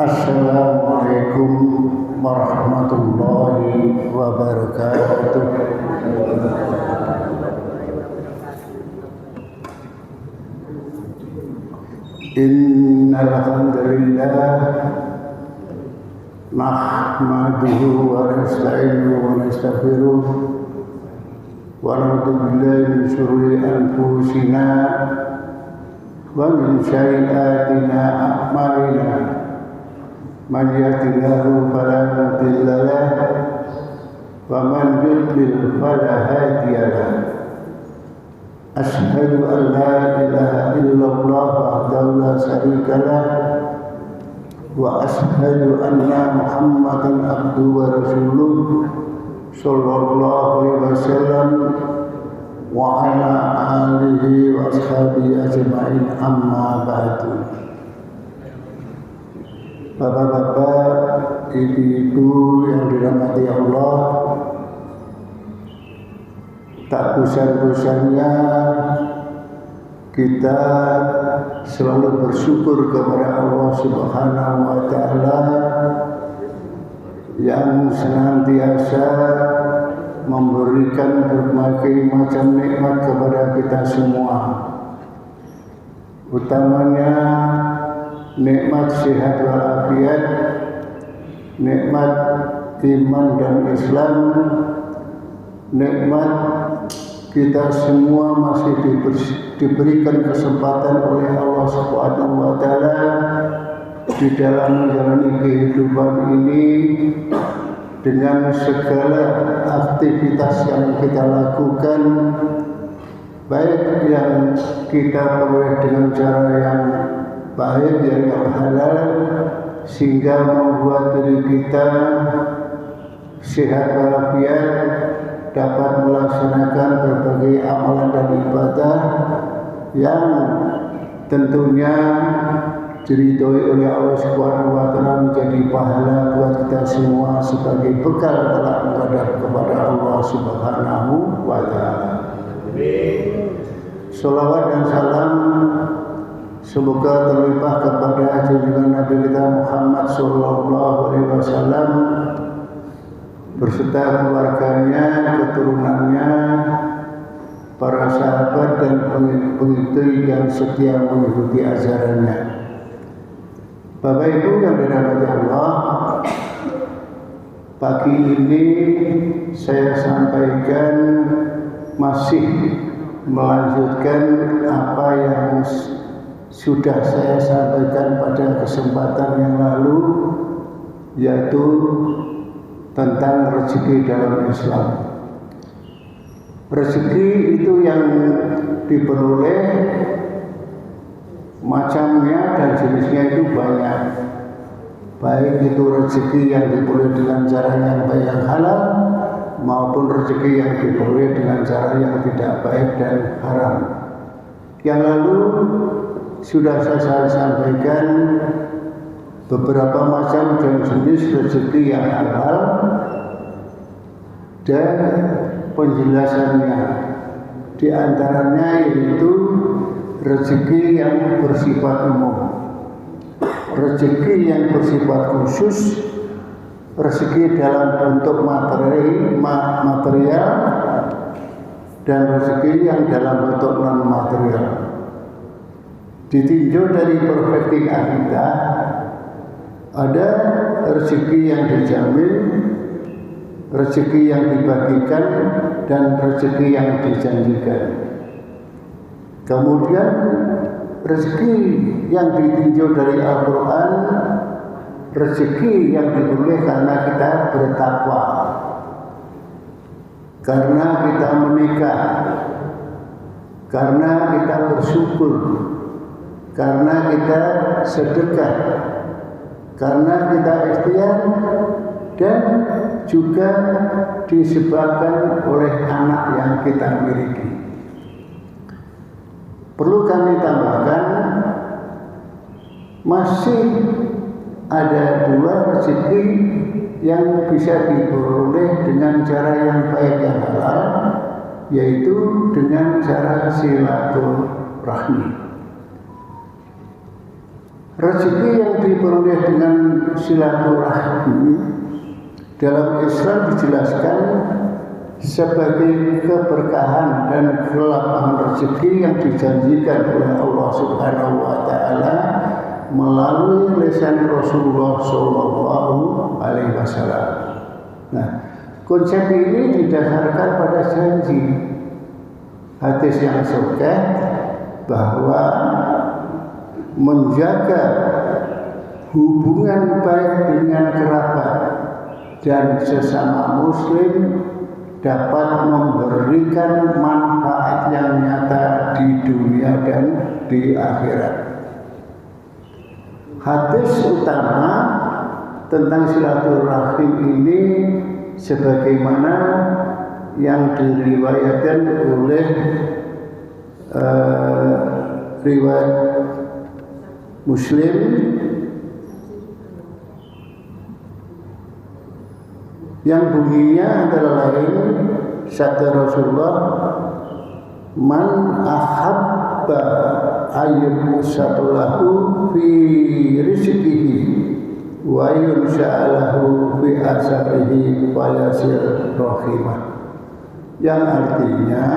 Assalamualaikum warahmatullahi wabarakatuh. Innal hamdalillah nahmaduhu wa nasta'inuhu wa nastaghfiruh wa na'udzu billahi min shururi anfusina wa min sayyiati a'malina. Man yahdihillahu fala mudilla lahu wa man yudlil fala hadiya lahu. Asyhadu an la ilaha illallah wahdahu la syarika lahu wa asyhadu anna Muhammadan abduhu wa rasuluh sallallahu alaihi wasallam wa ala alihi wa ashabihi ajma'in, amma ba'du. Bapak-bapak, ibu-ibu yang dirahmati Allah, tak bosan-bosannya kita selalu bersyukur kepada Allah Subhanahu wa Ta'ala yang senantiasa memberikan berbagai macam nikmat kepada kita semua, utamanya nikmat sehat walafiat, nikmat iman dan Islam, nikmat kita semua masih diberikan kesempatan oleh Allah Subhanahu wa Ta'ala di dalam menjalani kehidupan ini dengan segala aktivitas yang kita lakukan, baik yang kita peroleh dengan cara yang baik, yang halal, sehingga membuat diri kita sehat walafiat, dapat melaksanakan berbagai amalan dan ibadah yang tentunya diridhoi oleh Allah Subhanahu wa Ta'ala, menjadi pahala buat kita semua sebagai bekal kelak menghadap kepada Allah Subhanahu wa Ta'ala. Sholawat dan salam semoga terlimpah kepada junjungan Nabi kita Muhammad sallallahu alaihi wasallam berserta keluarganya, keturunannya, para sahabat dan pengikut yang setia mengikuti ajarannya. Bapak Ibu yang dirahmati Allah, pagi ini saya sampaikan masih melanjutkan apa yang sudah saya sampaikan pada kesempatan yang lalu, yaitu tentang rezeki dalam Islam. Rezeki itu yang diperoleh macamnya dan jenisnya itu banyak. Baik itu rezeki yang diperoleh dengan cara yang baik yang halal, maupun rezeki yang diperoleh dengan cara yang tidak baik dan haram. Yang lalu sudah saya sampaikan beberapa macam dan jenis rezeki yang halal dan penjelasannya. Di antaranya yaitu rezeki yang bersifat umum, rezeki yang bersifat khusus, rezeki dalam bentuk material, dan rezeki yang dalam bentuk non material. Ditinjau dari perspektif akidah, ada rezeki yang dijamin, rezeki yang dibagikan, dan rezeki yang dijanjikan. Kemudian rezeki yang ditinjau dari Al-Quran, rezeki yang diperoleh karena kita bertakwa, karena kita menikah, karena kita bersyukur, karena kita sedekah, karena kita ikhtiar, dan juga disebabkan oleh anak yang kita miliki. Perlu kami tambahkan, masih ada dua rezeki yang bisa diperoleh dengan cara yang baik yang halal, yaitu dengan cara silaturahmi. Rezeki yang diperoleh dengan silaturahmi dalam Islam dijelaskan sebagai keberkahan dan kelapangan rezeki yang dijanjikan oleh Allah Subhanahu wa taala melalui lisan Rasulullah sallallahu alaihi wasallam. Nah, konsep ini didasarkan pada janji hadis yang sahih bahwa menjaga hubungan baik dengan kerabat dan sesama muslim dapat memberikan manfaat yang nyata di dunia dan di akhirat. Hadis utama tentang silaturahim ini sebagaimana yang diriwayatkan oleh riwayat Muslim yang bunyinya antara lain sabda Rasulullah, man ahabba ayyubsatulahu fi rizqihi wa yunsha'alahu fi asarihi fayasil rahimah, yang artinya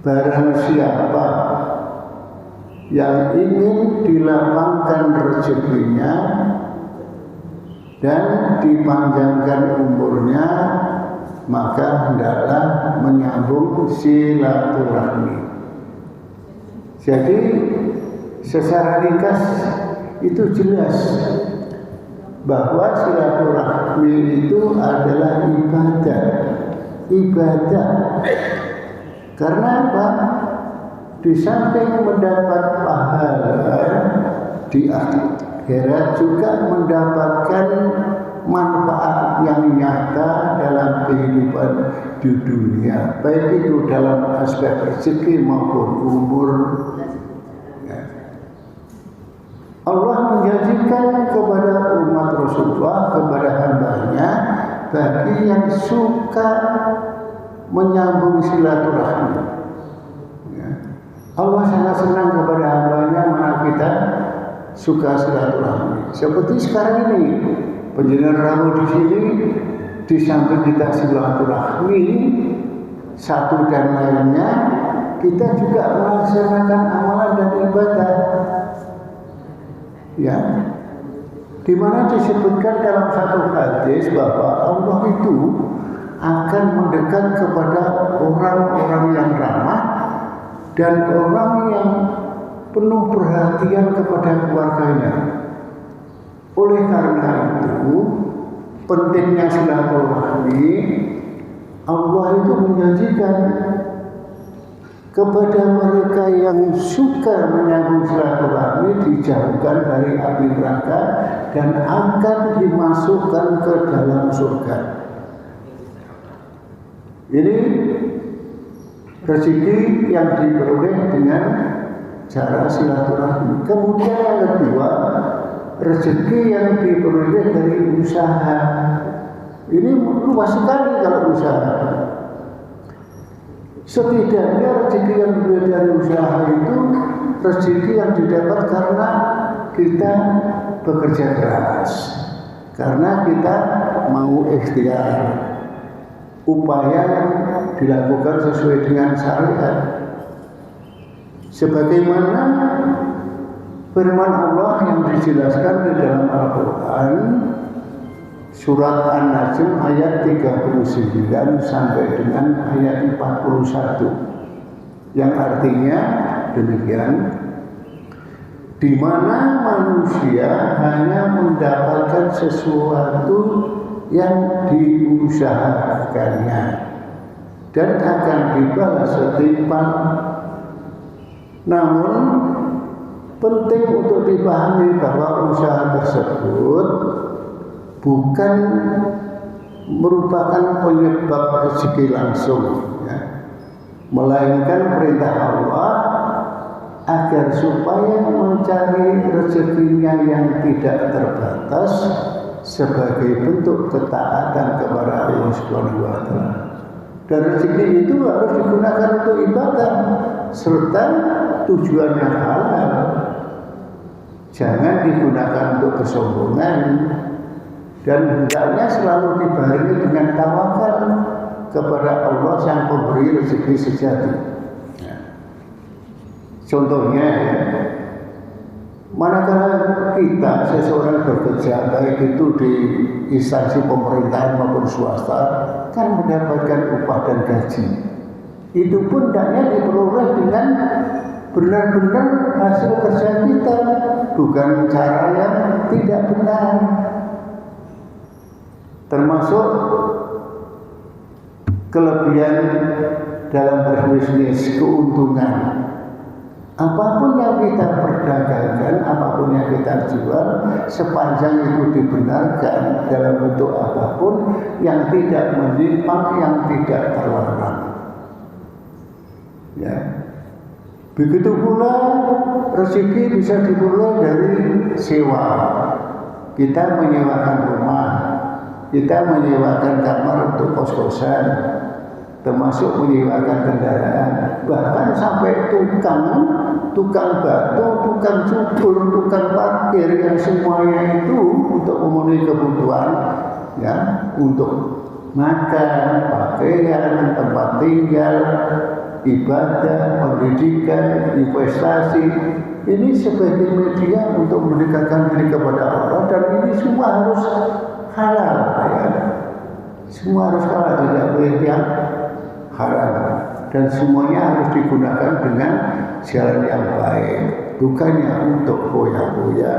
barang siapa yang ingin dilapangkan rezekinya dan dipanjangkan umurnya, maka hendaklah menyambung silaturahmi. Jadi secara ringkas itu jelas bahwa silaturahmi itu adalah ibadah. Karena apa? Di samping mendapat pahala di akhirat juga mendapatkan manfaat yang nyata dalam kehidupan di dunia, baik itu dalam aspek rezeki maupun umur. Allah menjanjikan kepada umat Rasulullah, kepada hambanya, bagi yang suka menyambung silaturahmi. Allah sangat senang kepada hambanya mana kita suka silaturahmi. Seperti sekarang ini, penjenengan Rabu di sini, di samping kita silaturahmi satu dan lainnya, kita juga melaksanakan amalan dan ibadah. Ya, di mana disebutkan dalam satu hadis bahwa Allah itu akan mendekat kepada orang-orang yang ramah dan orang yang penuh perhatian kepada keluarganya. Oleh karena itu, pentingnya silaturahmi, Allah itu menjanjikan kepada mereka yang suka menyambung silaturahmi dijauhkan dari api neraka dan akan dimasukkan ke dalam surga. Ini rezeki yang diperoleh dengan cara silaturahmi. Kemudian yang kedua, rezeki yang diperoleh dari usaha. Ini luas sekali kalau usaha. Setidaknya rezeki yang diperoleh dari usaha itu rezeki yang didapat karena kita bekerja keras, karena kita mau ikhtiar. Upaya yang dilakukan sesuai dengan syariat, sebagaimana firman Allah yang dijelaskan di dalam Al-Quran surat An-Najm ayat 39 sampai dengan ayat 41, yang artinya demikian, di mana manusia hanya mendapatkan sesuatu yang diusahakannya dan akan dibalas setimpal. Namun penting untuk dipahami bahwa usaha tersebut bukan merupakan penyebab rezeki langsung, ya, melainkan perintah Allah agar supaya mencari rezekinya yang tidak terbatas sebagai bentuk ketaatan kepada Allah Subhanahu wa taala. Dan rezeki itu harus digunakan untuk ibadah serta tujuan yang halal. Jangan digunakan untuk kesombongan, dan hendaknya selalu dibarengi dengan tawakal kepada Allah yang pemberi rezeki sejati. Contohnya, manakala kita seseorang bekerja baik itu di instansi pemerintahan maupun swasta kan mendapatkan upah dan gaji, itu pun hendaknya diperoleh dengan benar-benar hasil kerja kita, bukan cara yang tidak benar. Termasuk kelebihan dalam berbisnis, keuntungan. Apapun yang kita perdagangkan, apapun yang kita jual, sepanjang itu dibenarkan dalam bentuk apapun yang tidak menyimpang, yang tidak terlarang. Ya. Begitu pula rezeki bisa dimulai dari sewa. Kita menyewakan rumah, kita menyewakan kamar untuk kos-kosan, termasuk menyewakan kendaraan, bahkan sampai tukang batu, tukang cukur, tukang parkir, yang semuanya itu untuk memenuhi kebutuhan, ya, untuk makan, pakaian, tempat tinggal, ibadah, pendidikan, investasi. Ini sebagai media untuk mendekatkan diri kepada Allah, dan ini semua harus halal, ya. Semua harus halal, tidak boleh yang haram, dan semuanya harus digunakan dengan jalan yang baik, bukannya untuk foya-foya.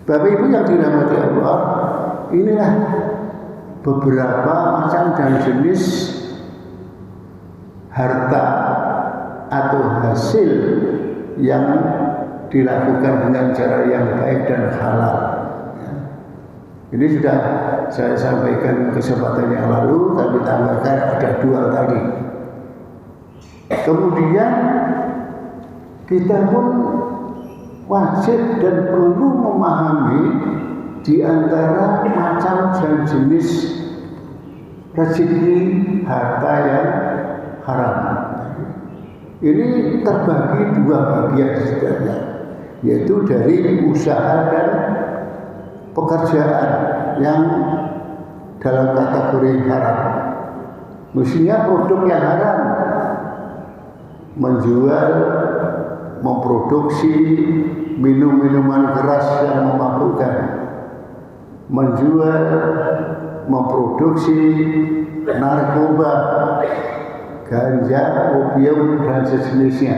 Bapak Ibu yang dirahmati Allah, inilah beberapa macam dan jenis harta atau hasil yang dilakukan dengan cara yang baik dan halal. Ini sudah saya sampaikan kesempatan yang lalu, tapi tambahkan ada dua tadi. Kemudian kita pun wajib dan perlu memahami di antara macam dan jenis rezeki harta yang haram. Ini terbagi dua bagian sebenarnya, yaitu dari usaha dan pekerjaan yang dalam kategori haram. Mestinya produk yang haram, menjual, memproduksi minum-minuman keras yang memabukkan, menjual, memproduksi narkoba, ganja, opium dan sejenisnya,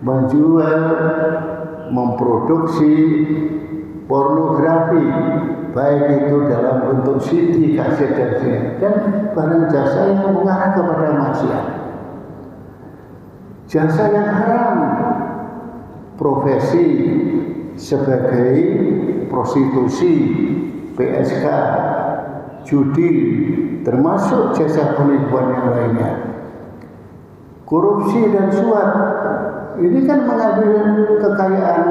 menjual, memproduksi pornografi, baik itu dalam bentuk CD, kaset dan barang jasa yang mengarah kepada maksiat. Jasa yang haram, profesi sebagai prostitusi, PSK, judi, termasuk jasa penipuan yang lainnya. Korupsi dan suap, ini kan mengambil kekayaan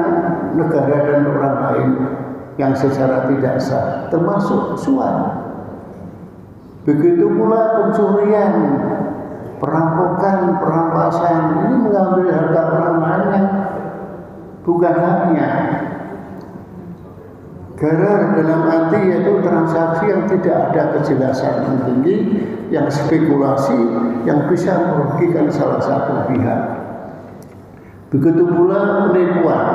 negara dan orang lain yang secara tidak sah, termasuk suap. Begitu pula pencurian, perampokan, perampasan, ini mengambil harta orang lain yang bukan haknya. Garar dalam arti yaitu transaksi yang tidak ada kejelasan yang tinggi, yang spekulasi, yang bisa merugikan salah satu pihak. Begitu pula penipuan,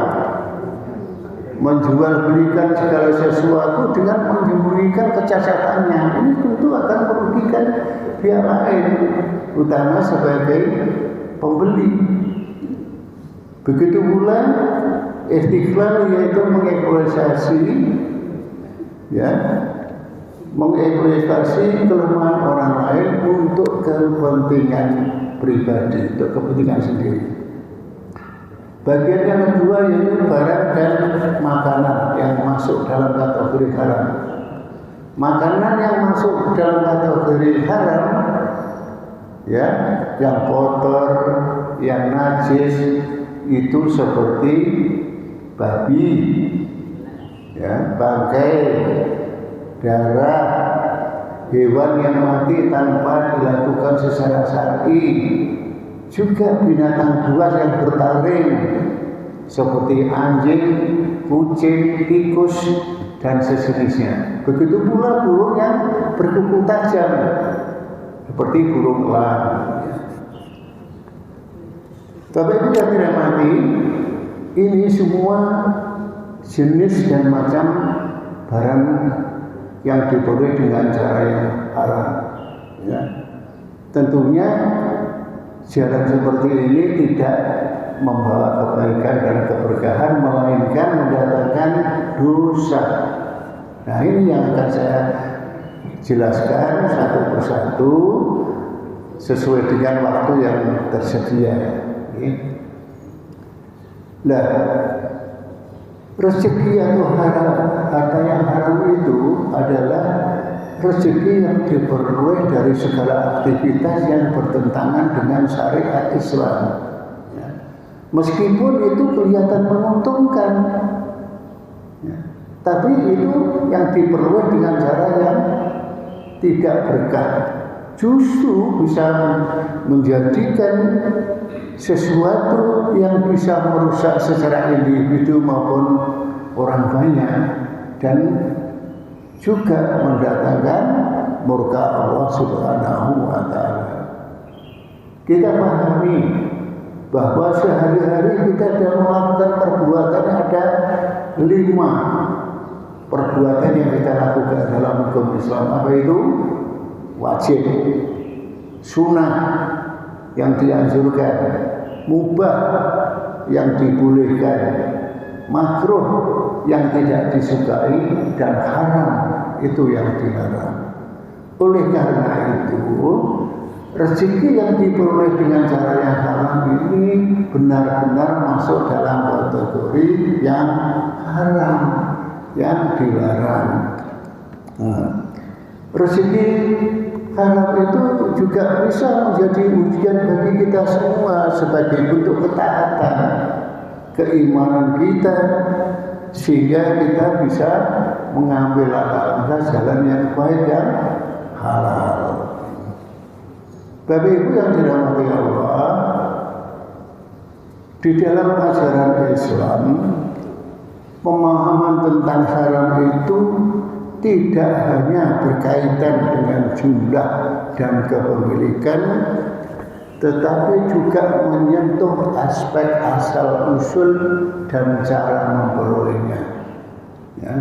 menjual belikan segala sesuatu dengan menyembunyikan kecacatannya. Ini tentu akan merugikan pihak lain, utama sebagai pembeli. Begitu pula istiqlal, yaitu mengeksploitasi, ya, mengeksploitasi kelemahan orang lain untuk kepentingan pribadi, untuk kepentingan sendiri. Bagian yang kedua yaitu barang dan makanan yang masuk dalam kategori haram. Makanan yang masuk dalam kategori haram, ya, yang kotor, yang najis, itu seperti babi, ya, bangkai, darah, hewan yang mati tanpa dilakukan secara syar'i, juga binatang buas yang bertaring seperti anjing, kucing, tikus, dan sejenisnya. Begitu pula burung yang berkuku tajam, seperti burung elang. Bapak Ibu yang dirahmati, ini semua jenis dan macam barang yang diperoleh dengan cara yang haram. Ya. Tentunya jalan seperti ini tidak membawa kebaikan dan keberkahan, melainkan mendatangkan dosa. Nah, ini yang akan saya jelaskan satu persatu sesuai dengan waktu yang tersedia. Nah, rezeki atau harta yang haram itu adalah rezeki yang diperoleh dari segala aktivitas yang bertentangan dengan syariat Islam. Ya. Meskipun itu kelihatan menguntungkan, ya, tapi itu yang diperoleh dengan cara yang tidak berkah, justru bisa menjadikan sesuatu yang bisa merusak secara individu maupun orang banyak dan juga mendatangkan murka Allah Subhanahu wa Ta'ala. Kita pahami bahwa sehari-hari kita dalam melakukan perbuatan ada 5 perbuatan yang kita lakukan dalam hukum Islam. Apa itu? Wajib, sunnah yang dianjurkan, mubah yang dibolehkan, makruh yang tidak disukai, dan haram itu yang dilarang. Oleh karena itu, rezeki yang diperoleh dengan cara yang haram ini benar-benar masuk dalam kategori yang haram, yang dilarang. Rezeki haram itu juga bisa menjadi ujian bagi kita semua sebagai bentuk ketaatan keimanan kita, sehingga kita bisa mengambil langkah jalan yang baik dan halal. Bapak Ibu yang dirahmati Allah, di dalam ajaran Islam, pemahaman tentang haram itu tidak hanya berkaitan dengan jumlah dan kepemilikan, tetapi juga menyentuh aspek asal-usul dan cara memperolehnya. Ya.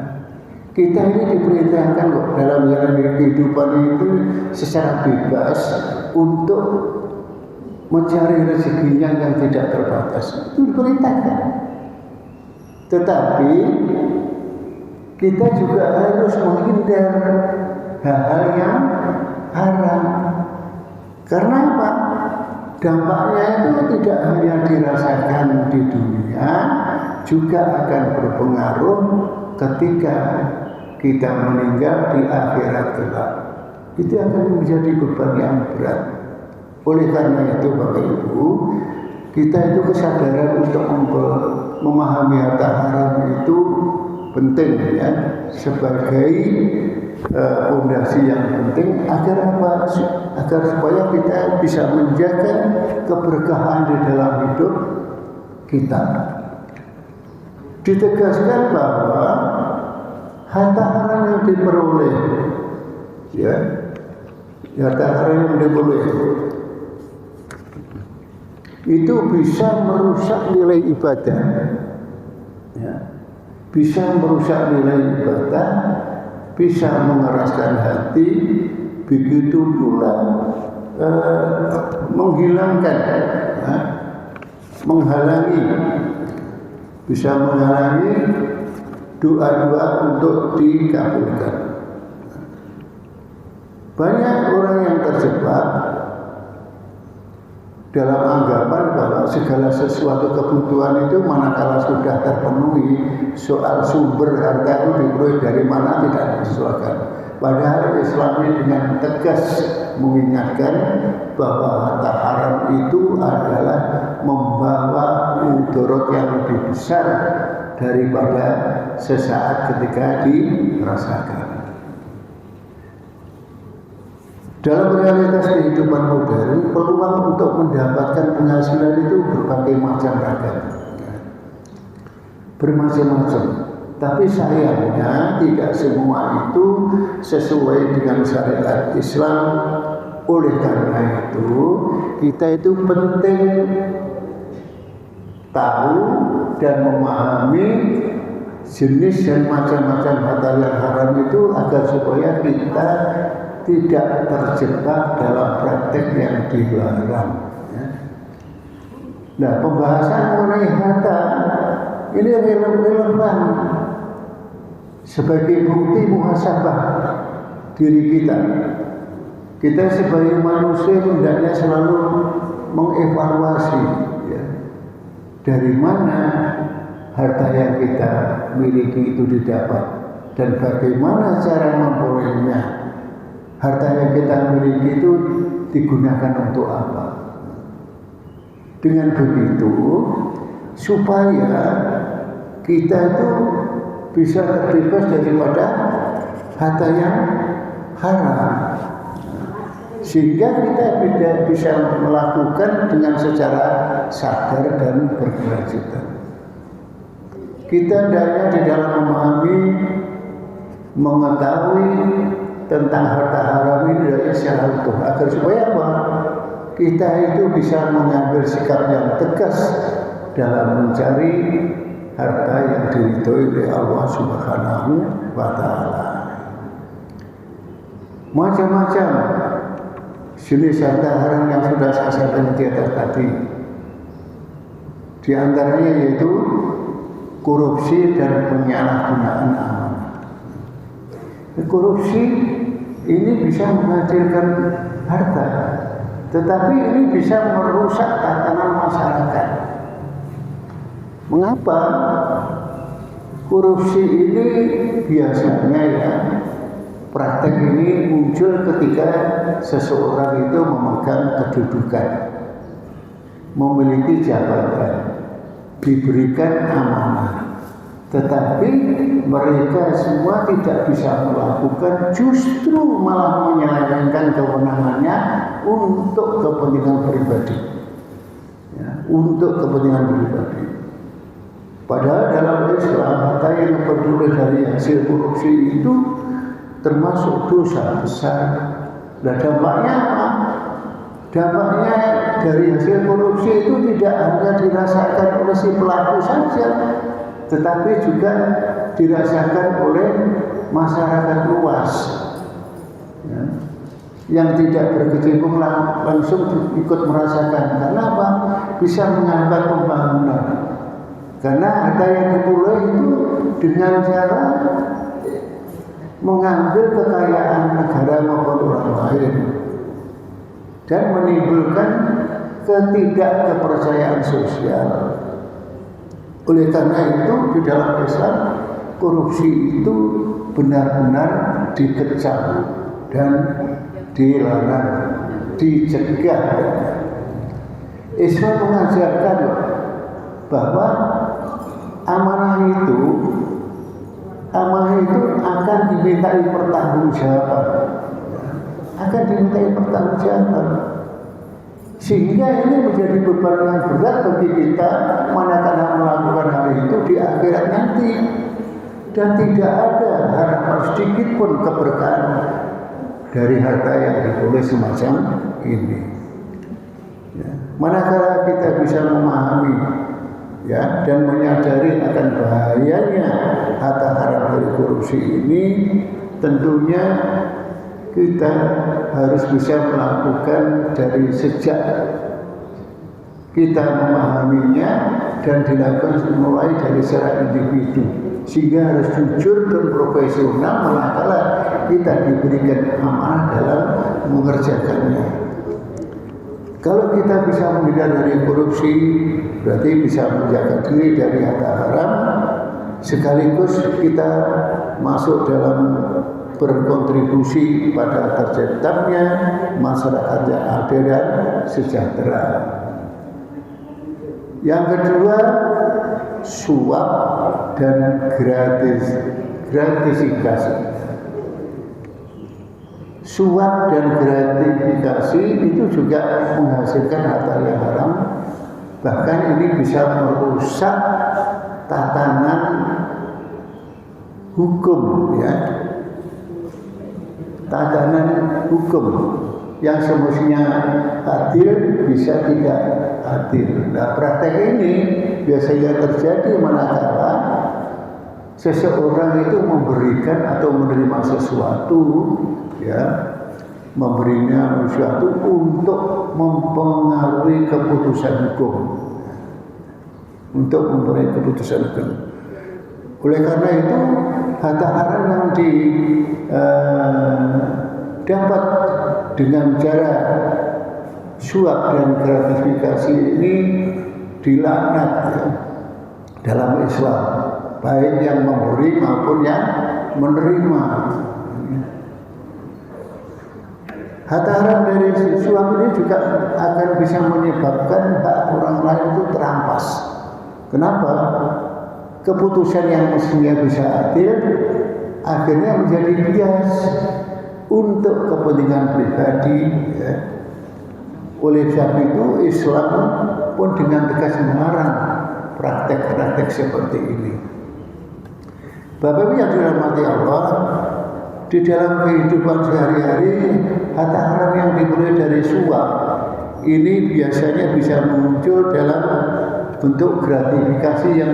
Kita ini diperintahkan kok dalam jalan kehidupan itu secara bebas untuk mencari rezekinya yang tidak terbatas. Itu diperintahkan. Tetapi kita juga harus menghindar hal-hal yang haram. Karena apa? Dampaknya itu tidak hanya dirasakan di dunia, juga akan berpengaruh ketika kita meninggal di akhirat kelak. Itu akan menjadi beban yang berat. Oleh karena itu, Bapak Ibu, kita itu kesadaran untuk memahami harta haram itu penting, ya, sebagai fondasi yang penting agar apa? Agar supaya kita bisa menjaga keberkahan di dalam hidup kita. Ditegaskan bahwa harta haram yang diperoleh, ya, harta haram yang diperoleh itu bisa merusak nilai ibadah, ya, bisa merusak nilai ibadah, bisa mengeraskan hati, begitu pula menghilangkan, ya, menghalangi, bisa menghalangi doa-doa untuk dikabulkan. Banyak orang yang terjebak dalam anggapan bahwa segala sesuatu kebutuhan itu manakala sudah terpenuhi, soal sumber harta itu diperoleh dari mana tidak disesuaikan. Padahal Islam ini dengan tegas mengingatkan bahwa harta haram itu adalah membawa mudarat yang lebih besar daripada sesaat ketika dirasakan. Dalam realitas kehidupan modern, peluang untuk mendapatkan penghasilan itu berbagai macam ragam. bermacam-macam. Tapi sayangnya tidak semua itu sesuai dengan syariat Islam. Oleh karena itu kita itu penting tahu dan memahami jenis dan macam-macam harta yang haram itu agar supaya kita tidak terjebak dalam praktek yang dilarang. Nah, pembahasan mengenai harta ini relevan sebagai bukti muhasabah diri kita. Kita sebagai manusia hendaknya selalu mengevaluasi ya, dari mana harta yang kita miliki itu didapat dan bagaimana cara memperolehnya. Harta yang kita miliki itu digunakan untuk apa? Dengan begitu supaya kita itu bisa terbebas daripada harta yang haram, sehingga kita tidak bisa melakukan dengan secara sadar dan berkelanjutan. Kita hendaknya di dalam memahami, mengetahui tentang harta haram ini dari secara utuh, agar supaya apa? Kita itu bisa mengambil sikap yang tegas dalam mencari harta yang diridhoi oleh Allah Subhanahu wa Ta'ala. Macam-macam jenis harta haram yang sudah saya sampaikan di atas tadi. Di antaranya yaitu korupsi dan penyalahgunaan amanah. Korupsi ini bisa menghasilkan harta, tetapi ini bisa merusak tatanan masyarakat. Mengapa? Korupsi ini biasanya ya, praktek ini muncul ketika seseorang itu memegang kedudukan, memiliki jabatan, diberikan amanah, tetapi mereka semua tidak bisa melakukan, justru malah menyelewengkan kewenangannya untuk kepentingan pribadi, ya, untuk kepentingan pribadi. Padahal dalam Islam harta yang diperoleh dari hasil korupsi itu termasuk dosa besar. Dan dampaknya apa? Dampaknya dari hasil korupsi itu tidak hanya dirasakan oleh si pelaku saja, tetapi juga dirasakan oleh masyarakat luas, ya, yang tidak berkecimpung langsung ikut merasakan. Karena apa? Bisa menghambat pembangunan. Karena harta yang diperoleh itu dengan cara mengambil kekayaan negara maupun orang lain dan menimbulkan ketidakkepercayaan sosial. Oleh karena itu di dalam Islam korupsi itu benar-benar dikecam dan dilarang, dicegah. Islam mengajarkan bahwa amanah itu akan dimintai pertanggungjawaban, sehingga ini menjadi beban yang berat bagi kita manakala melakukan hal itu di akhirat nanti, dan tidak ada harapan sedikit pun keberkahan dari harta yang diperoleh semacam ini. Ya. Manakala kita bisa memahami, ya, dan menyadari akan bahayanya harta haram dari korupsi ini, tentunya kita harus bisa melakukan dari sejak kita memahaminya dan dilakukan mulai dari secara individu, sehingga harus jujur dan profesional manakala kita diberikan amanah dalam mengerjakannya. Kalau kita bisa menghindar dari korupsi, berarti bisa menjaga diri dari harta haram, sekaligus kita masuk dalam berkontribusi pada terciptanya masyarakat yang adil dan sejahtera. Yang kedua, suap dan gratifikasi. Suap dan gratifikasi itu juga menghasilkan harta yang haram. Bahkan ini bisa merusak tatanan hukum, ya, tatanan hukum yang semestinya adil bisa tidak adil. Nah, praktek ini biasanya terjadi manakala seseorang itu memberikan atau menerima sesuatu, ya, memberinya sesuatu untuk mempengaruhi keputusan hukum, untuk mempengaruhi keputusan hukum. Oleh karena itu, harta haram yang dapat dengan cara suap dan gratifikasi ini dilaknat, ya, dalam Islam, baik yang memberi maupun yang menerima. Harta haram dari suap ini juga akan bisa menyebabkan hak orang lain itu terampas. Kenapa? Keputusan yang mestinya bisa adil akhirnya menjadi bias untuk kepentingan pribadi, ya. Oleh sebab itu Islam pun dengan tegas melarang praktek-praktek seperti ini. Bapak Ibu yang dirahmati Allah, di dalam kehidupan sehari-hari harta haram yang diperoleh dari suap ini biasanya bisa muncul dalam bentuk gratifikasi yang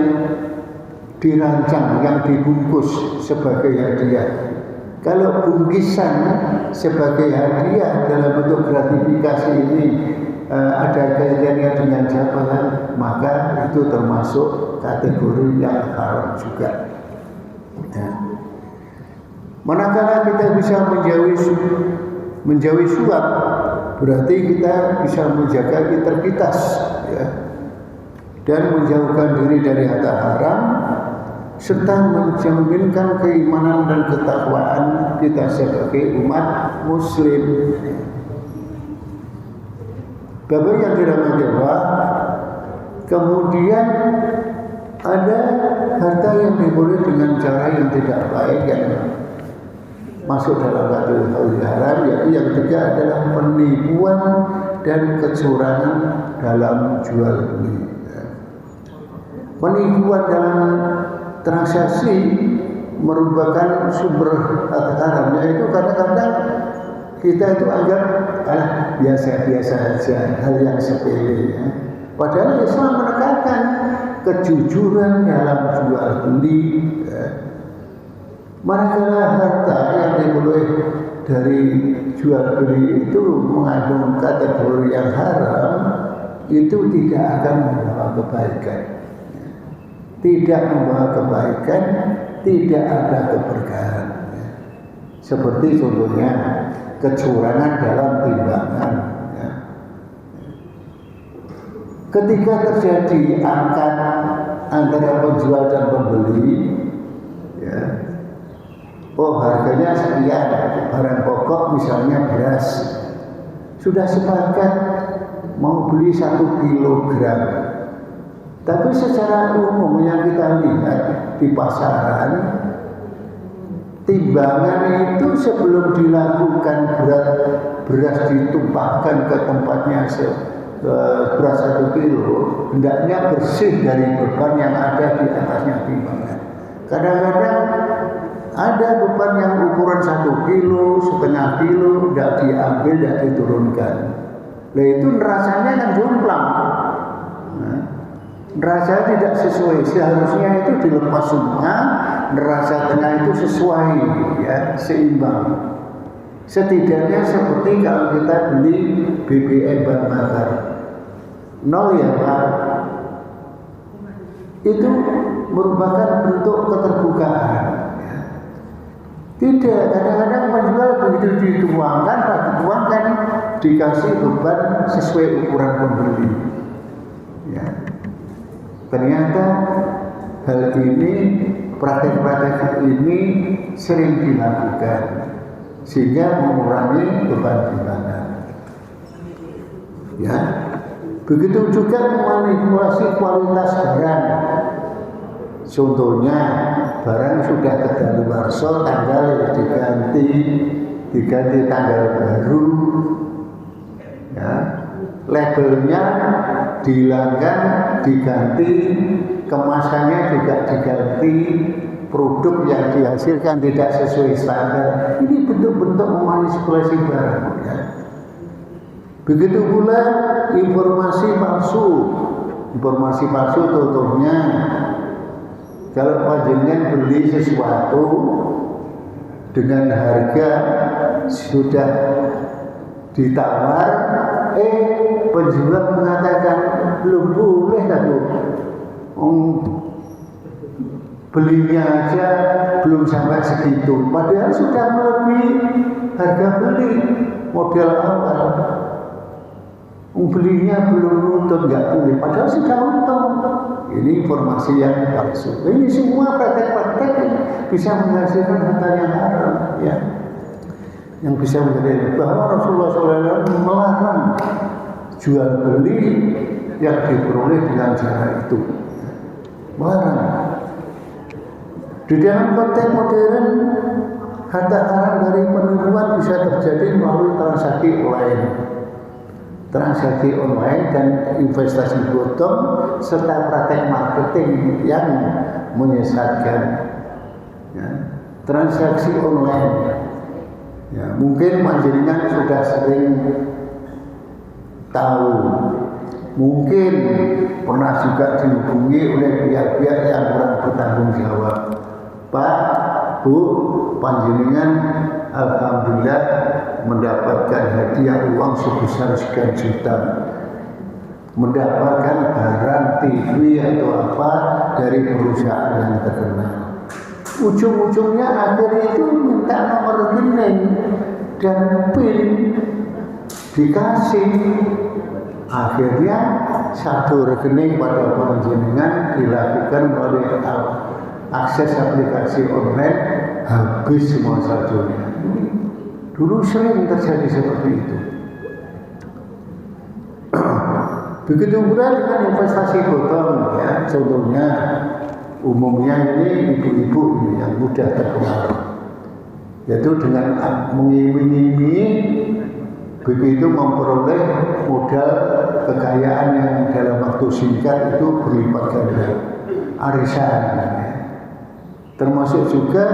dirancang, yang dibungkus sebagai hadiah. Kalau bungkisan sebagai hadiah dalam bentuk gratifikasi ini ada kaitannya dengan jabatan, maka itu termasuk kategori yang haram juga. Ya. Manakala kita bisa menjauhi suap, berarti kita bisa menjaga integritas, ya, dan menjauhkan diri dari harta haram, serta menjaminkan keimanan dan ketakwaan kita sebagai umat Muslim. Bapak yang dirahmati Allah, kemudian ada harta yang diperoleh dengan cara yang tidak baik yang masuk dalam kategori haram, yaitu yang ketiga adalah penipuan dan kecurangan dalam jual beli. Penipuan dalam transaksi merupakan sumber harta haram, yaitu kadang-kadang kita itu anggap biasa-biasa saja, hal yang sepele, ya. Padahal Islam menekankan kejujuran dalam jual beli, ya. Manakala harta yang diperoleh dari jual beli itu mengandung kategori yang haram, itu tidak akan membawa kebaikan. Tidak membawa kebaikan, tidak ada keberkahan. Seperti contohnya kecurangan dalam timbangan. Ketika terjadi angkat antara penjual dan pembeli, ya, oh harganya sekian, barang pokok misalnya beras, sudah sepakat mau beli 1 kilogram. Tapi secara umum yang kita lihat di pasaran, timbangan itu sebelum dilakukan beras ditumpahkan ke tempatnya beras 1 kilo, hendaknya bersih dari beban yang ada di atasnya timbangan. Kadang-kadang ada beban yang ukuran 1 kilo, setengah kilo, tidak diambil, tidak diturunkan. Nah itu rasanya kan jomplang. Neraca tidak sesuai, seharusnya itu dilepas semua, neraca tengah itu sesuai, ya, seimbang. Setidaknya seperti kalau kita beli BBM bahan bakar 0, ya Pak, itu merupakan bentuk keterbukaan. Tidak, kadang-kadang penjual begitu dituangkan, dikasih beban sesuai ukuran pembeli. Ya. Ternyata hal ini, praktek-praktek ini sering dilakukan sehingga mengurangi beban timbangan. Ya, begitu juga memanipulasi kualitas barang. Contohnya barang sudah kadaluwarsa, tanggal diganti tanggal baru. Ya. labelnya dihilangkan, diganti, kemasannya juga diganti, produk yang dihasilkan tidak sesuai standar. Ini bentuk-bentuk memanipulasi barang. Ya. Begitu pula informasi palsu. Informasi palsu contohnya, kalau panjenengan beli sesuatu dengan harga sudah ditawar, penjual mengatakan belum boleh aku, belinya aja belum sampai segitu, padahal sudah melebihi harga beli model awal. Belinya belum nuntut, nggak boleh, padahal sudah untung. Ini informasi yang palsu. Ini semua praktek-praktek bisa menghasilkan harta yang haram, ya. Yang bisa menjadi bahwa Rasulullah SAW melarang jual beli yang diperoleh dengan cara itu, melarang. Di dalam konteks modern, harta haram dari penipuan bisa terjadi melalui transaksi online dan investasi bodong serta praktek marketing yang menyesatkan. Ya, transaksi online, ya, mungkin panjenengan sudah sering tahu, mungkin pernah juga dihubungi oleh pihak-pihak yang kurang bertanggung jawab. Pak, Bu, panjenengan alhamdulillah mendapatkan hadiah uang sebesar sekian juta, mendapatkan barang TV atau apa dari perusahaan yang terkenal. Ujung-ujungnya akhirnya itu minta nomor rekening dan PIN dikasih. Akhirnya satu rekening pada panjenengan dilakukan oleh akses aplikasi online, habis semua saldonya. Dulu sering terjadi seperti itu. Begitu pula dengan investasi bodong, ya, contohnya umumnya ini ibu-ibu yang mudah terpengaruh, yaitu dengan mengiming-imingi begitu memperoleh modal kekayaan yang dalam waktu singkat itu berlipat ganda, arisan. Termasuk juga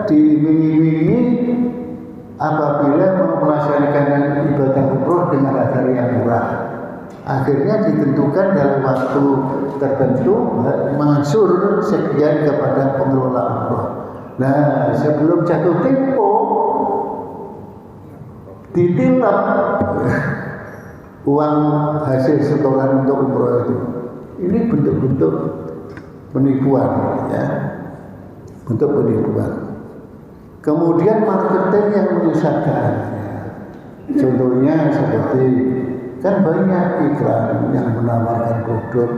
diiming-imingi apabila mau melaksanakan ibadah umroh dengan harga yang murah. Akhirnya ditentukan dalam waktu tertentu mengangsur sekian kepada pengelola umroh. Nah, sebelum jatuh tempo ditilap uang hasil setoran untuk umroh itu. Ini bentuk-bentuk penipuan, ya. Bentuk penipuan. Kemudian marketing yang menyesatkan, ya. Contohnya seperti, kan banyak iklan yang menawarkan produk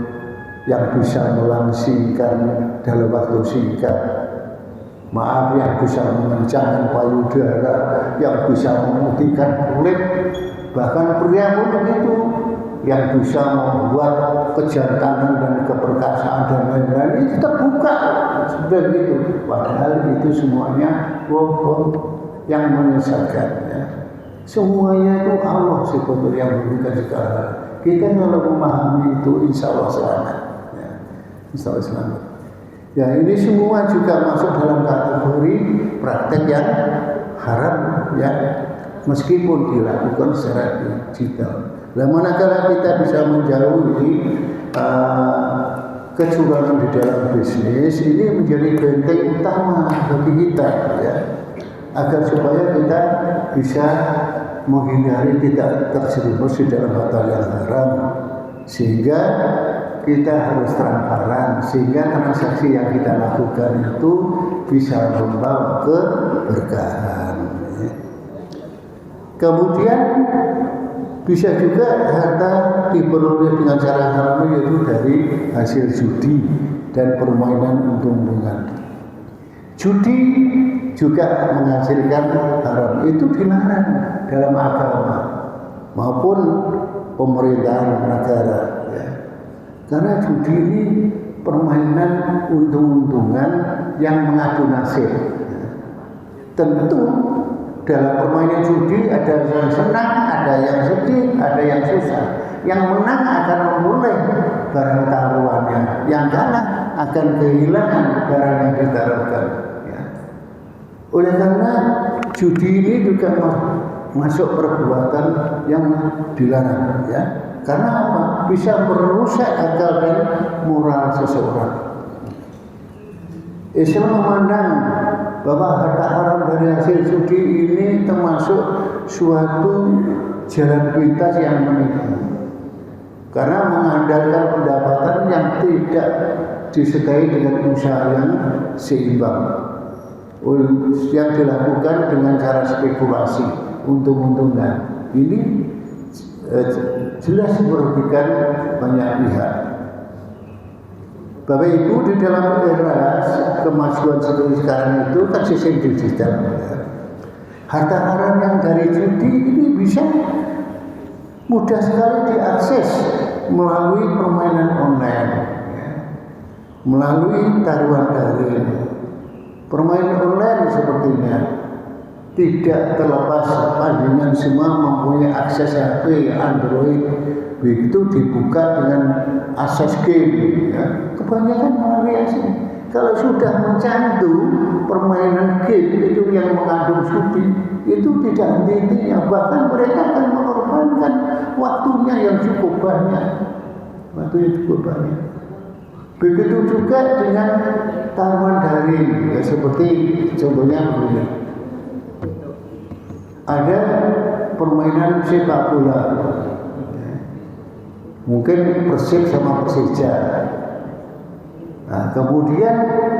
yang bisa melangsingkan dalam waktu singkat. Maaf, yang bisa mengencangkan payudara, yang bisa memutihkan kulit, bahkan pria pun begitu, yang bisa membuat kejantanan dan keperkasaan dan lain-lain, itu terbuka seperti itu. Padahal itu semuanya bohong yang menyesatkan, ya. Semuanya itu Allah sebetulnya yang memberikan segala. Kita kalau memahami itu, insya Allah selamat, ya. Insya Allah selamat. Ya, ini semua juga masuk dalam kategori praktek yang haram, ya, meskipun dilakukan secara digital. Nah, manakala kita bisa menjauhi kecurangan di dalam bisnis, ini menjadi benteng utama bagi kita, ya, agar supaya kita bisa menghindari tidak terjerumus di dalam hal yang haram, sehingga kita harus transparan, sehingga transaksi yang kita lakukan itu bisa membawa keberkahan. Kemudian bisa juga harta diperoleh dengan cara haram, yaitu dari hasil judi dan permainan untung-untungan. Judi juga menghasilkan haram, itu dilarang dalam agama maupun pemerintahan negara, ya. Karena judi ini permainan untung-untungan yang mengadu nasib. Tentu dalam permainan judi ada yang senang, ada yang sedih, ada yang susah. Yang menang akan memperoleh barang taruhannya, yang kalah akan kehilangan barang yang diharapkan. Ya. Oleh karena judi ini juga masuk perbuatan yang dilarang, ya. Karena apa? Bisa merusak akal dan moral seseorang. Islam memandang bahwa harta haram dari hasil judi ini termasuk suatu jalan pintas yang menipu, karena mengandalkan pendapatan yang tidak disertai dengan usaha yang seimbang, yang dilakukan dengan cara spekulasi untung-untungan. Ini jelas merugikan banyak pihak. Bapak Ibu, di dalam era kemajuan seperti sekarang itu kan sistem digital, ya. Harta haram yang dari judi ini bisa mudah sekali diakses melalui permainan online, ya. Melalui taruhan daring. Permainan online sepertinya tidak terlepas panjenengan semua mempunyai akses HP, Android, begitu dibuka dengan akses game, ya. Kebanyakan melalui akses. Kalau sudah mencandu permainan game itu yang mengandung judi, itu tidak henti-hentinya, bahkan mereka akan mengorbankan waktunya yang cukup banyak. Begitu juga dengan taruhan daring, ya, seperti contohnya begini. Ada permainan sepak bola, mungkin Persib sama Persija. Nah, kemudian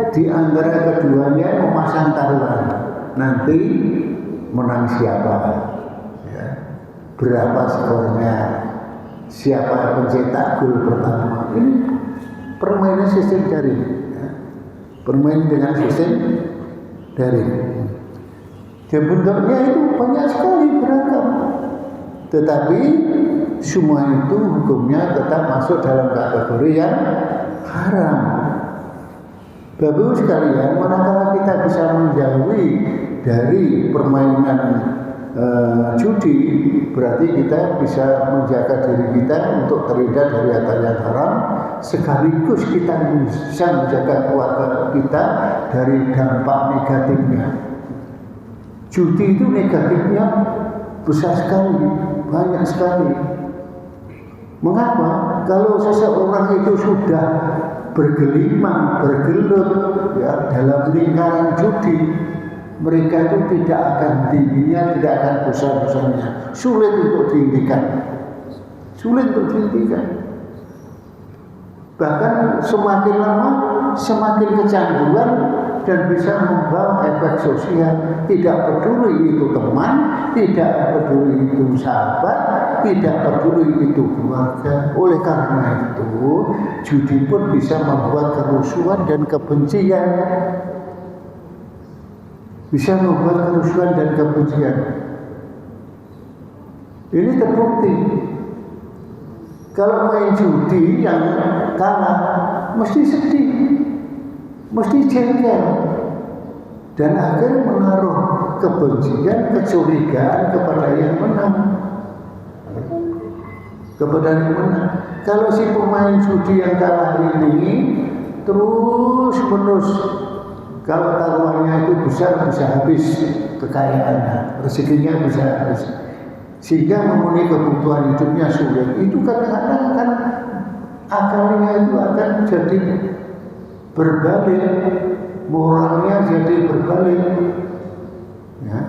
di antara keduanya memasang taruhan, nanti menang siapa, ya, berapa skornya, siapa pencetak gol pertama. Ini permainan sistem daring, ya. Permainan dengan sistem daring. Dan bentuknya itu banyak sekali beragam, tetapi semua itu hukumnya tetap masuk dalam kategori yang haram. Bapak Ibu sekalian, manakala kita bisa menjauhi dari permainan judi, berarti kita bisa menjaga diri kita untuk terhindar dari harta yang haram, sekaligus kita bisa menjaga keluarga kita dari dampak negatifnya. Judi itu negatifnya besar sekali, banyak sekali. Mengapa? Kalau seseorang itu sudah bergelimang, bergelut, ya, dalam lingkaran judi, mereka itu tidak akan tingginya, tidak akan bosan-bosannya. Sulit untuk dihentikan. Bahkan semakin lama, semakin kecanduan dan bisa membawa efek sosial. Tidak peduli itu teman, tidak peduli itu sahabat, tidak peduli itu keluarga. Oleh karena itu, judi pun bisa membuat kerusuhan dan kebencian. Ini terbukti. Kalau main judi yang kalah, mesti sedih, mesti jengkel, dan akhirnya menaruh kebencian, kecurigaan kepada yang menang. Kalau si pemain judi yang kalah ini terus menerus, kalau taruhannya itu besar, bisa habis kekayaannya, rezekinya bisa habis, sehingga memenuhi kebutuhan hidupnya sulit. Itu kadang-kadang kan akalnya itu akan jadi berbalik, moralnya jadi berbalik, ya.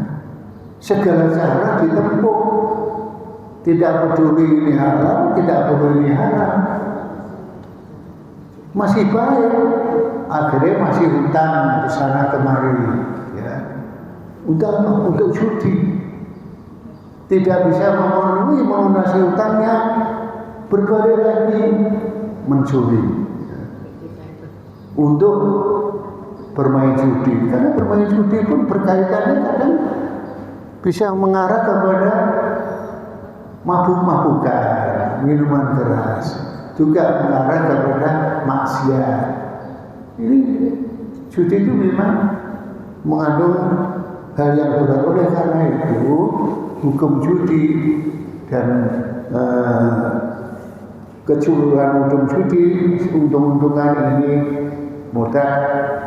Segala cara ditempuh, tidak peduli ini halal, tidak peduli ini haram, masih baik, akhirnya masih hutang ke sana kemari, ya. Untuk judi, tidak bisa memenuhi melunasi hutangnya, berbalik lagi mencuri, ya, untuk bermain judi. Karena bermain judi pun berkaitannya kadang bisa mengarah kepada mabuk-mabukan, minuman keras, juga mengarah kepada maksiat. Ini judi itu memang mengandung hal yang berat. Oleh karena itu hukum judi dan kecurangan hukum judi, untung-untungan ini mudah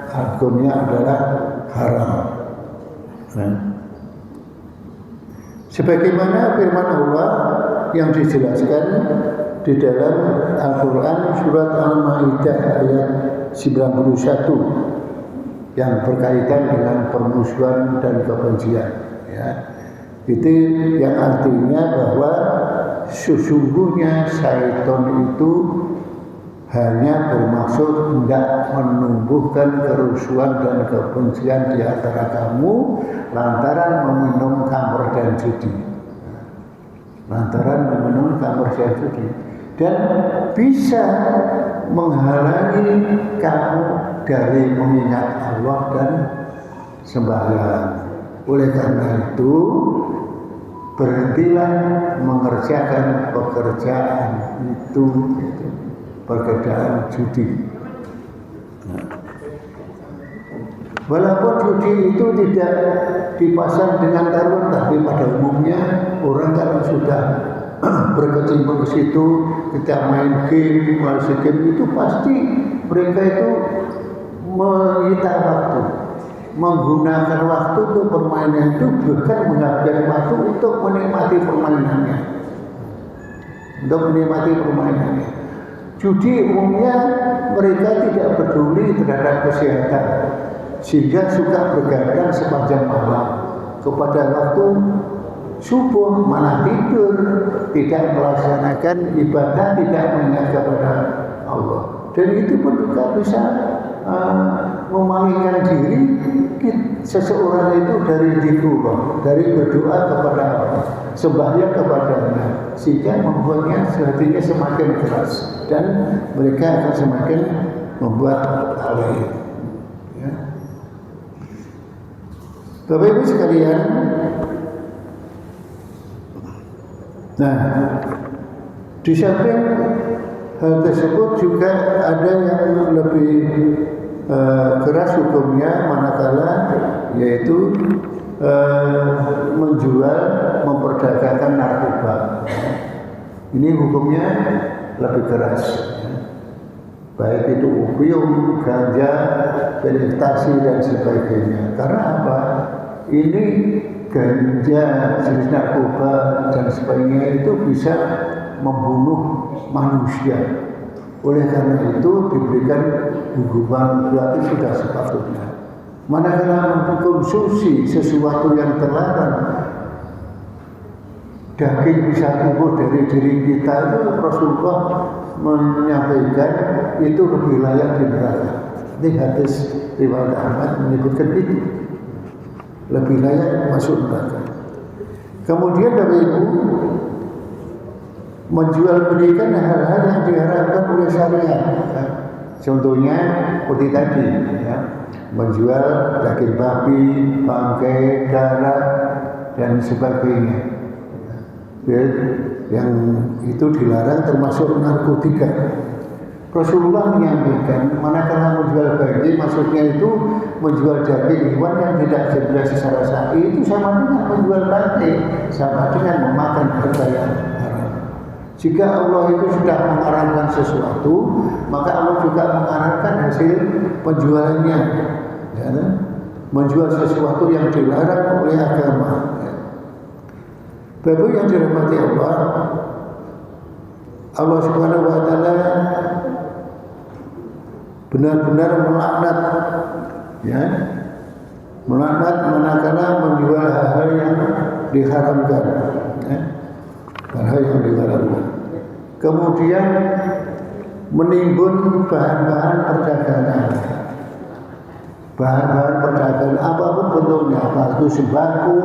hukumnya adalah haram. Sebagaimana firman Allah yang dijelaskan di dalam Al-Quran surat Al-Ma'idah ayat 91 yang berkaitan dengan permusuhan dan kebencian, ya. Itu yang artinya bahwa sesungguhnya syaitan itu hanya bermaksud hendak menumbuhkan kerusuhan dan kebencian di antara kamu lantaran meminum khamr dan judi. Lantaran meminum khamr dan judi, dan bisa menghalangi kamu dari mengingat Allah dan sembahyang. Oleh karena itu, berhentilah mengerjakan pekerjaan itu, pekerjaan judi. Walaupun judi itu tidak dipasang dengan taruhan, tapi pada umumnya orang kalau sudah berkecimpung ke situ, kita main game, itu pasti mereka itu menyita waktu, menggunakan waktu untuk permainan itu, bukan menghabiskan waktu untuk menikmati permainannya. Judi umumnya mereka tidak peduli terhadap kesehatan, sehingga suka bergadang sepanjang malam. Kepada waktu subuh malah tidur, tidak melaksanakan ibadah, tidak mengingat kepada Allah. Dan itu pun juga bisa memalingkan diri seseorang itu dari zikrullah, dari berdoa kepada Allah, sembahyang kepadanya, sehingga membuatnya hatinya semakin keras dan mereka akan semakin membuat lalai. Ya. Bapak Ibu sekalian, nah di samping hal tersebut juga ada yang lebih keras hukumnya, manakala yaitu menjual, memperdagangkan narkoba. Ini hukumnya lebih keras, baik itu opium, ganja, ekstasi dan sebagainya. Karena apa? Ini ganja, jenis narkoba dan sebagainya itu bisa membunuh manusia. Oleh karena itu diberikan hukuman berarti sudah sepatutnya. Manakala mengkonsumsi sesuatu yang terlarang, daging bisa tumbuh dari diri kita, itu Rasulullah menyampaikan itu lebih layak di neraka. Ini hadis riwayat Ahmad menyebutkan itu, lebih layak masuk neraka. Kemudian Bapak Ibu, menjual belikan hal-hal yang diharapkan oleh syariat. Contohnya seperti tadi, ya, menjual daging babi, bangkai, darah dan sebagainya. Yang itu dilarang, termasuk narkotika. Rasulullah menyampaikan, manakala menjual daging, maksudnya itu menjual daging hewan yang tidak jelas secara syar'i, itu sama dengan menjual daging, sama dengan memakan harta yang haram. Jika Allah itu sudah mengharamkan sesuatu, maka Allah juga mengharamkan hasil penjualannya, ya, menjual sesuatu yang dilarang oleh agama. Bapak yang dirahmati Allah, Allah Subhanahu wa taala benar-benar melaknat, ya, melaknat manakala menjual hal-hal yang diharamkan, ya, hal-hal yang diharamkan. Kemudian menimbun bahan-bahan perdagangan, bahan-bahan perdagangan apapun bentuknya, apa itu sembako,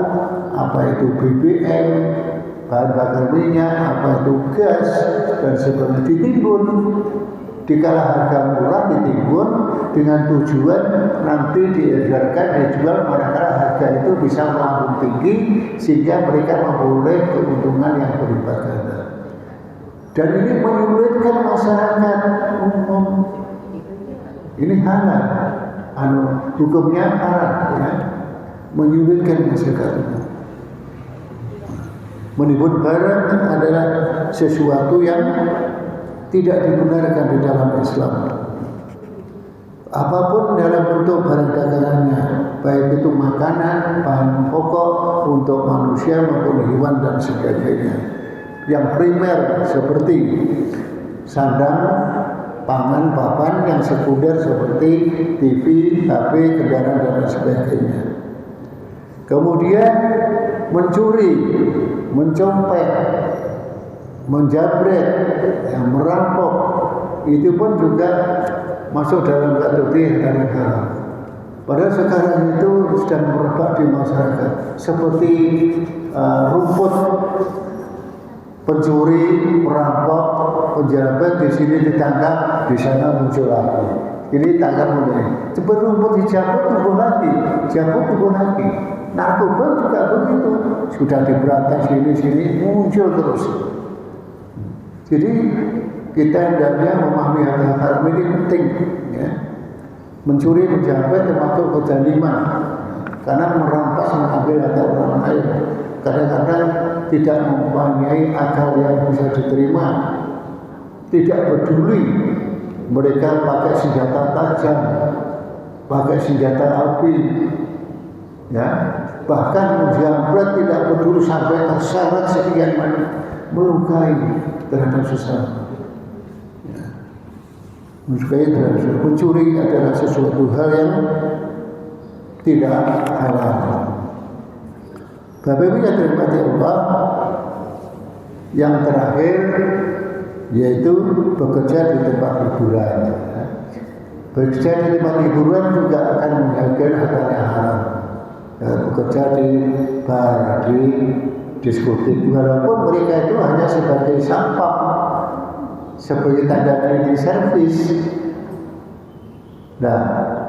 apa itu BBM, bahan bakar minyak, apa itu gas dan sebagainya, ditimbun. Dikala harga murah ditimbun dengan tujuan nanti diedarkan, dijual manakala harga itu bisa melambung tinggi sehingga mereka memperoleh keuntungan yang berlipat ganda. Dan ini menyulitkan masyarakat umum. Ini halal, hukumnya haram, ya. menyulitkan masyarakat. Menimbun barang adalah sesuatu yang tidak dibenarkan di dalam Islam. Apapun dalam bentuk barang dagangannya, baik itu makanan, bahan pokok untuk manusia maupun hewan dan sebagainya. Yang primer seperti sandang, pangan, papan, yang sekunder seperti TV, HP, kendaraan dan sebagainya. Kemudian mencuri, mencopet, menjamret, yang merampok, itu pun juga masuk dalam kategori yang haram. Padahal sekarang itu sedang merebak di masyarakat, seperti rumput, pencuri, perampok, penjamret di sini ditangkap, di sana muncul lagi. Ini tangkap mulai. Cepat rumput dicabut, tumbuh lagi, cabut, tumbuh lagi. Narkoba juga begitu, sudah diberantas sini muncul terus. Jadi kita hendaknya memahami hal haram ini penting, ya. Mencuri, menjamret termasuk kezaliman, karena merampas, mengambil harta orang lain. Kadang-kadang tidak mempunyai akal yang bisa diterima, tidak peduli. Mereka pakai senjata tajam, pakai senjata api, ya. Bahkan menjamret tidak peduli sampai terseret sekian banyak, melukai terhadap sesama. Melukai terhadap sesama. Mencuri adalah sesuatu hal yang tidak halal. Bapak Ibu yang dirahmati Allah, yang terakhir yaitu bekerja di tempat hiburan. Bekerja di tempat hiburan juga akan menghasilkan harta yang haram. Bekerja di bar, di diskotik, walaupun mereka itu hanya sebagai sampah, sebagai tanda cleaning service. Nah,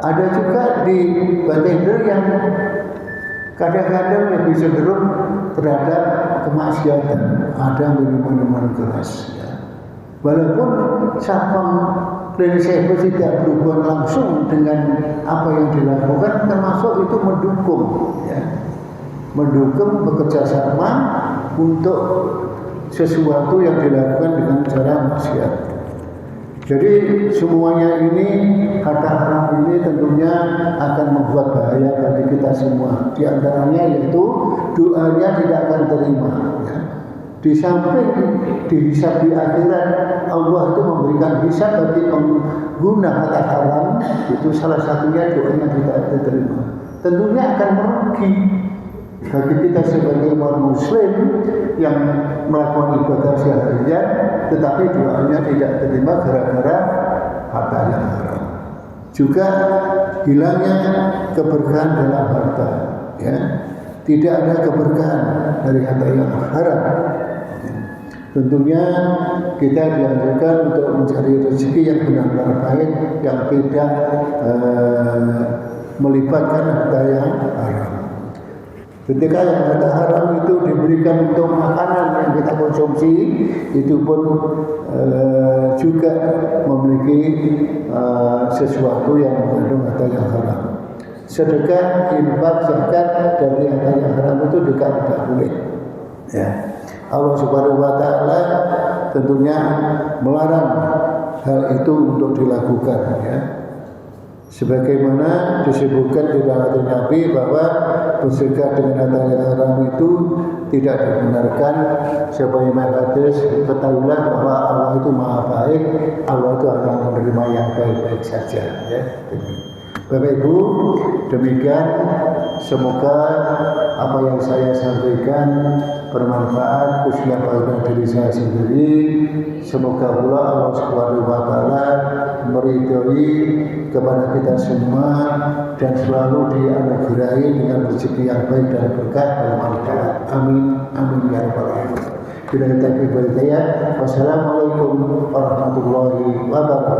ada juga di bartender yang kadang-kadang lebih cenderung terhadap kemaksiatan, ada minuman keras. Ya. Walaupun sampah cleaning service tidak berhubungan langsung dengan apa yang dilakukan, termasuk itu mendukung, ya. Mendukung bekerja sama untuk sesuatu yang dilakukan dengan cara maksiat. Jadi semuanya ini, harta haram ini tentunya akan membuat bahaya bagi kita semua. Di antaranya yaitu doanya tidak akan terima. Ya. Di samping dihisab di akhirat, Allah itu memberikan hisab bagi pengguna harta haram, itu salah satunya doanya tidak diterima. Tentunya akan merugi bagi kita sebagai umat muslim yang melakukan ibadah seharian, tetapi doanya tidak diterima gara-gara harta yang haram. Juga hilangnya keberkahan dalam harta, ya. Tidak ada keberkahan dari harta yang haram. Tentunya kita dianjurkan untuk mencari rezeki yang benar-benar baik, yang tidak melibatkan harta yang haram. Ketika yang harta haram itu diberikan untuk makanan yang kita konsumsi, itu pun juga memiliki sesuatu yang mengandung harta yang haram. Sedekah, infak, zakat dari harta yang haram itu juga tidak boleh. Ya. Allah Subhanahu wa Ta'ala tentunya melarang hal itu untuk dilakukan, ya. Sebagaimana disebutkan di dalam hadis Nabi bahwa bersedekah dengan harta yang haram itu tidak dibenarkan. Sebagaimana hadis, ketahuilah bahwa Allah itu Maha Baik, Allah itu akan menerima yang baik-baik saja, ya. Bapak Ibu, demikian, semoga apa yang saya sampaikan bermanfaat khususnya pada diri saya sendiri. Semoga pula Allah Subhanahu wa Ta'ala meridhoi kepada kita semua dan selalu dianugerahi dengan rezeki yang baik dan berkah dan manfaat. Amin, amin ya rabbal alamin. Wassalamualaikum warahmatullahi wabarakatuh.